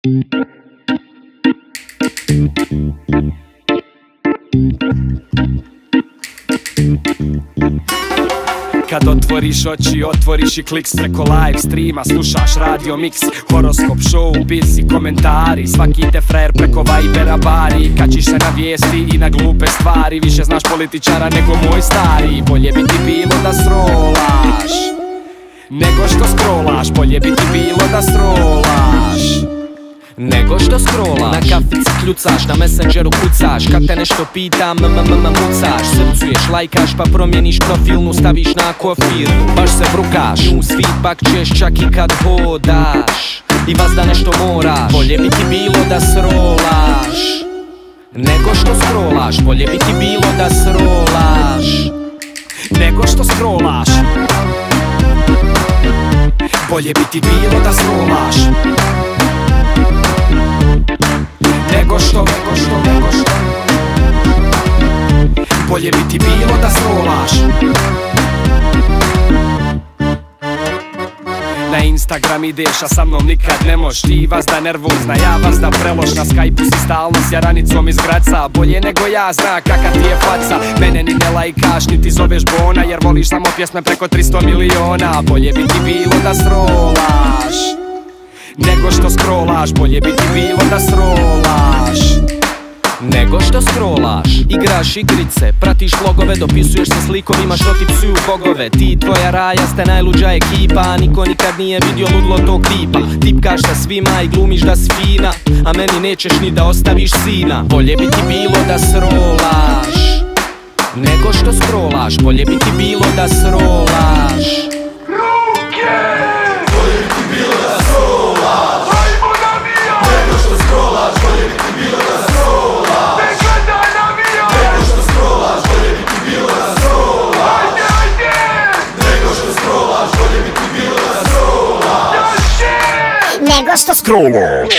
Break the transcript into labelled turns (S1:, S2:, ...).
S1: Kad otvoriš oči, otvoriš i kliks preko live streama. Slušaš Radio Mix, horoskop, show, biz i komentari. Svaki te frajer preko Vibera bari. Kačiš se na vijesti i na glupe stvari. Više znaš političara nego moj stari. Bolje bi ti bilo da srolaš nego što scrollaš. Bolje bi ti bilo da srolaš nego što scrollaš. Na kafici kljucaš, na Messengeru kucaš. Kad te nešto pitam, mucaš. Srcuješ, lajkaš pa promijeniš profilnu. Staviš na kofirnu, baš se brukaš. News feedback ćeš čak i kad hodaš. I vas da nešto moraš. Bolje bi ti bilo da srolaš nego što scrollaš. Bolje bi ti bilo da srolaš nego što scrollaš. Bolje bi ti bilo da srolaš nego što bolje bi ti bilo da srolaš. Na Instagram ideš, a sa mnom nikad ne moš. Ti vas da nervozna, ja vas da preloš. Na Skype-u si stalno s jaranicom iz Graca. Bolje nego ja zna kaka ti je faca. Mene ni ne lajkaš, ni ti zoveš Bona, jer voliš samo pjesme preko 300 miliona. Bolje bi ti bilo da srolaš nego što scrollaš. Bolje bi ti bilo da srolaš nego što scrollaš. Igraš igrice, pratiš vlogove, dopisuješ se s likovima što ti psuju bogove. Ti i tvoja raja ste najluđa ekipa, niko nikad nije vidio ludlo tog tipa. Tipkaš sa svima i glumiš da si fina, a meni nećeš ni da ostaviš sina. Bolje bi ti bilo da srolaš nego što scrollaš. Bolje bi ti bilo da srolaš
S2: bolje bi ti bilo da srolaš nego što scrollaš. Bolje bi ti bilo da srolaš nego što scrollaš. Bolje bi ti bilo da srolaš nego što scrollaš. Bolje bi ti bilo da srolaš nego što scrollaš.